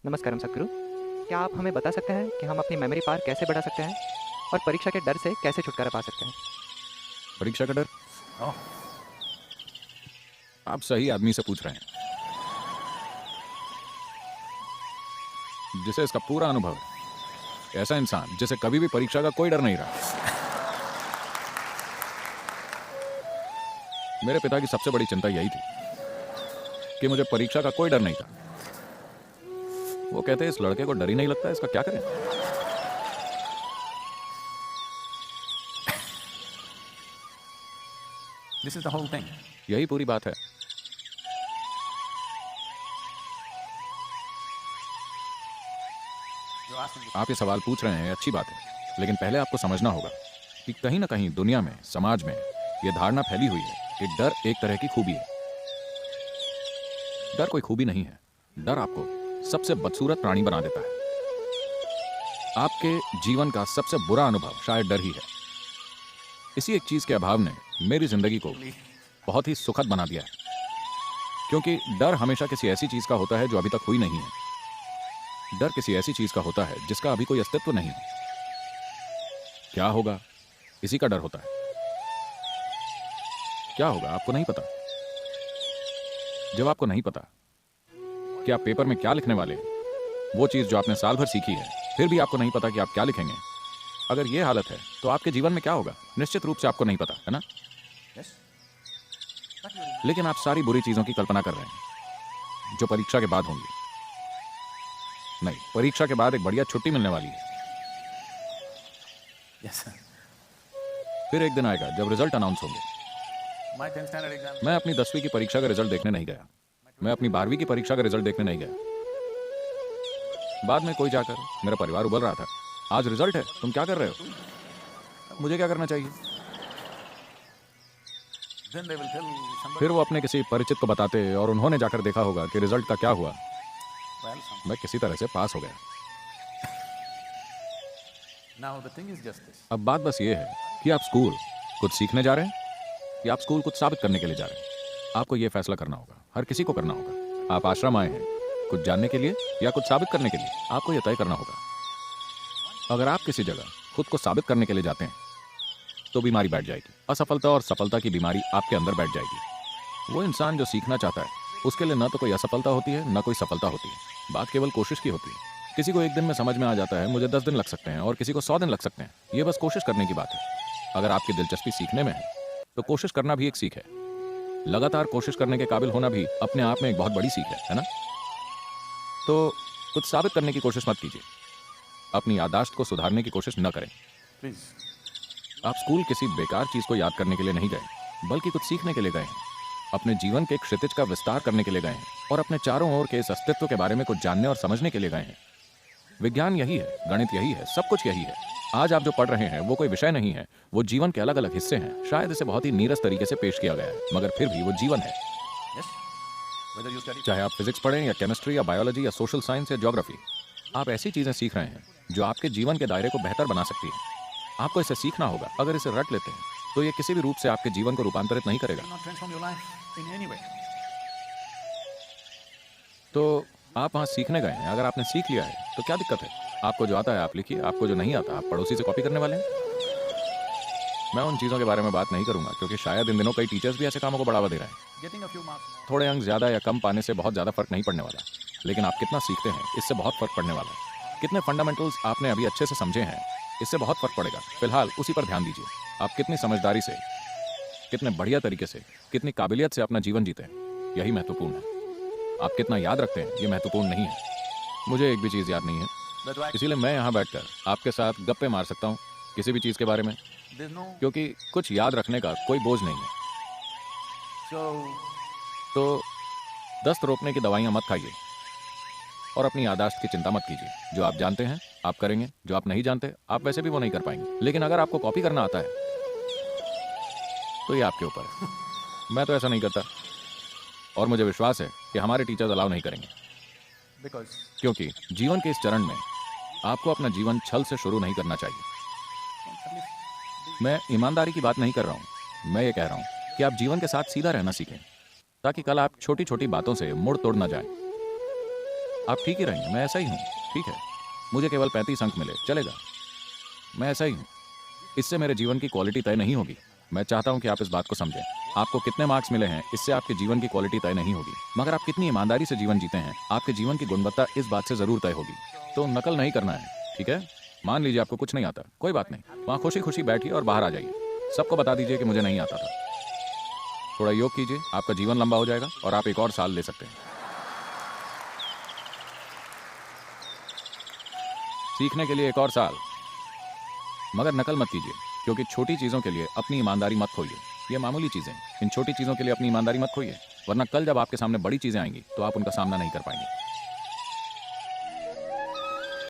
नमस्कारम सद्गुरु। क्या आप हमें बता सकते हैं कि हम अपनी मेमोरी पावर कैसे बढ़ा सकते हैं और परीक्षा के डर से कैसे छुटकारा पा सकते हैं? परीक्षा का डर? ओह, आप सही आदमी से पूछ रहे हैं, जिसे इसका पूरा अनुभव है। ऐसा इंसान जिसे कभी भी परीक्षा का कोई डर नहीं रहा। मेरे पिता की सबसे बड़ी चिंता यही थी कि मुझे परीक्षा का कोई डर नहीं था। वो कहते इस लड़के को डर ही नहीं लगता, इसका क्या करें। this is the whole thing. यही पूरी बात है। You're asking me. आप ये सवाल पूछ रहे हैं, अच्छी बात है, लेकिन पहले आपको समझना होगा कि कहीं ना कहीं दुनिया में, समाज में यह धारणा फैली हुई है कि डर एक तरह की खूबी है। डर कोई खूबी नहीं है। डर आपको सबसे बदसूरत प्राणी बना देता है। आपके जीवन का सबसे बुरा अनुभव शायद डर ही है। इसी एक चीज के अभाव ने मेरी जिंदगी को बहुत ही सुखद बना दिया है, क्योंकि डर हमेशा किसी ऐसी चीज का होता है जो अभी तक हुई नहीं है। डर किसी ऐसी चीज का होता है जिसका अभी कोई अस्तित्व नहीं है। क्या होगा, इसी का डर होता है। क्या होगा आपको नहीं पता। जब आपको नहीं पता कि आप पेपर में क्या लिखने वाले हैं, वो चीज जो आपने साल भर सीखी है, फिर भी आपको नहीं पता कि आप क्या लिखेंगे, अगर ये हालत है तो आपके जीवन में क्या होगा, निश्चित रूप से आपको नहीं पता, है ना। Yes. But you're लेकिन आप सारी बुरी चीजों की कल्पना कर रहे हैं जो परीक्षा के बाद होंगी। नहीं, परीक्षा के बाद एक बढ़िया छुट्टी मिलने वाली है। yes, sir. फिर एक दिन आएगा जब रिजल्ट अनाउंस होंगे। My 10th standard exam. मैं अपनी 10वीं की परीक्षा का रिजल्ट देखने नहीं गया। मैं अपनी 12वीं की परीक्षा का रिजल्ट देखने नहीं गया। बाद में कोई जाकर मेरा परिवार उबल रहा था, आज रिजल्ट है, तुम क्या कर रहे हो। मुझे क्या करना चाहिए। Then they will tell somebody. फिर वो अपने किसी परिचित को बताते और उन्होंने जाकर देखा होगा कि रिजल्ट का क्या हुआ। Well, some. मैं किसी तरह से पास हो गया। Now the thing is just this. अब बात बस ये है कि आप स्कूल कुछ सीखने जा रहे हैं या आप स्कूल कुछ साबित करने के लिए जा रहे हैं। आपको ये फैसला करना होगा, हर किसी को करना होगा। आप आश्रम आए हैं कुछ जानने के लिए या कुछ साबित करने के लिए, आपको यह तय करना होगा। अगर आप किसी जगह खुद को साबित करने के लिए जाते हैं तो बीमारी बैठ जाएगी। असफलता और सफलता की बीमारी आपके अंदर बैठ जाएगी। वो इंसान जो सीखना चाहता है, उसके लिए न तो कोई असफलता होती है न कोई सफलता होती है। बात केवल कोशिश की होती है। किसी को एक दिन में समझ में आ जाता है, मुझे 10 दिन लग सकते हैं, और किसी को 100 दिन लग सकते हैं। ये बस कोशिश करने की बात है। अगर आपकी दिलचस्पी सीखने में है तो कोशिश करना भी एक सीख है। लगातार कोशिश करने के काबिल होना भी अपने आप में एक बहुत बड़ी सीख है ना। तो कुछ साबित करने की कोशिश मत कीजिए। अपनी याददाश्त को सुधारने की कोशिश न करें। Please. आप स्कूल किसी बेकार चीज को याद करने के लिए नहीं गए, बल्कि कुछ सीखने के लिए गए हैं। अपने जीवन के क्षितिज का विस्तार करने के लिए गए हैं और अपने चारों ओर के इस अस्तित्व के बारे में कुछ जानने और समझने के लिए गए हैं। विज्ञान यही है, गणित यही है, सब कुछ यही है। आज आप जो पढ़ रहे हैं वो कोई विषय नहीं है, वो जीवन के अलग अलग हिस्से हैं। शायद इसे बहुत ही नीरस तरीके से पेश किया गया है, मगर फिर भी वो जीवन है। Yes. Whether you study. चाहे आप फिजिक्स पढ़ें या केमिस्ट्री या बायोलॉजी या सोशल साइंस या ज्योग्राफी, आप ऐसी चीजें सीख रहे हैं जो आपके जीवन के दायरे को बेहतर बना सकती है। आपको इसे सीखना होगा। अगर इसे रट लेते हैं तो ये किसी भी रूप से आपके जीवन को रूपांतरित नहीं करेगा। Will not transform your life in any way. तो आप वहां सीखने गए हैं। अगर आपने सीख लिया है तो क्या दिक्कत है। आपको जो आता है आप लिखिए, आपको जो नहीं आता आप पड़ोसी से कॉपी करने वाले हैं। मैं उन चीज़ों के बारे में बात नहीं करूंगा, क्योंकि शायद इन दिनों कई टीचर्स भी ऐसे कामों को बढ़ावा दे रहे हैं। Getting a few marks. थोड़े अंक ज़्यादा या कम पाने से बहुत ज़्यादा फर्क नहीं पड़ने वाला, लेकिन आप कितना सीखते हैं इससे बहुत फर्क पड़ने वाला है। कितने फंडामेंटल्स आपने अभी अच्छे से समझे हैं, इससे बहुत फर्क पड़ेगा। फिलहाल उसी पर ध्यान दीजिए। आप कितनी समझदारी से, कितने बढ़िया तरीके से, कितनी काबिलियत से अपना जीवन जीते हैं, यही महत्वपूर्ण है। आप कितना याद रखते हैं ये महत्वपूर्ण नहीं है। मुझे एक भी चीज़ याद नहीं है, That's why इसीलिए मैं यहाँ बैठकर आपके साथ गप्पे मार सकता हूँ किसी भी चीज़ के बारे में, there's no. क्योंकि कुछ याद रखने का कोई बोझ नहीं है। So तो दस्त रोकने की दवाइयाँ मत खाइए और अपनी याददाश्त की चिंता मत कीजिए। जो आप जानते हैं आप करेंगे, जो आप नहीं जानते आप वैसे भी वो नहीं कर पाएंगे। लेकिन अगर आपको कॉपी करना आता है तो ये आपके ऊपर है। मैं तो ऐसा नहीं करता, और मुझे विश्वास है कि हमारे टीचर्स अलाउ नहीं करेंगे, because क्योंकि जीवन के इस चरण में आपको अपना जीवन छल से शुरू नहीं करना चाहिए। at least मैं ईमानदारी की बात नहीं कर रहा हूँ, मैं ये कह रहा हूँ कि आप जीवन के साथ सीधा रहना सीखें, ताकि कल आप छोटी छोटी बातों से मुड़ तोड़ ना जाएं। आप ठीक ही रहेंगे, मैं ऐसा ही हूँ। ठीक है, मुझे केवल 35 अंक मिले चलेगा, मैं ऐसा ही हूँ। इससे मेरे जीवन की क्वालिटी तय नहीं होगी। मैं चाहता हूँ कि आप इस बात को समझें। आपको कितने मार्क्स मिले हैं इससे आपके जीवन की क्वालिटी तय नहीं होगी, मगर आप कितनी ईमानदारी से जीवन जीते हैं आपके जीवन की गुणवत्ता इस बात से जरूर तय होगी। तो नकल नहीं करना है, ठीक है? मान लीजिए आपको कुछ नहीं आता, कोई बात नहीं, वहाँ खुशी खुशी बैठिए और बाहर आ जाइए। सबको बता दीजिए कि मुझे नहीं आता था। थोड़ा योग कीजिए, आपका जीवन लंबा हो जाएगा और आप एक और साल ले सकते हैं। सीखने के लिए एक और साल, मगर नकल मत कीजिए, क्योंकि छोटी चीजों के लिए अपनी ईमानदारी मत खोइए। ये मामूली चीजें, इन छोटी चीजों के लिए अपनी ईमानदारी मत खोइए, वरना कल जब आपके सामने बड़ी चीजें आएंगी तो आप उनका सामना नहीं कर पाएंगे।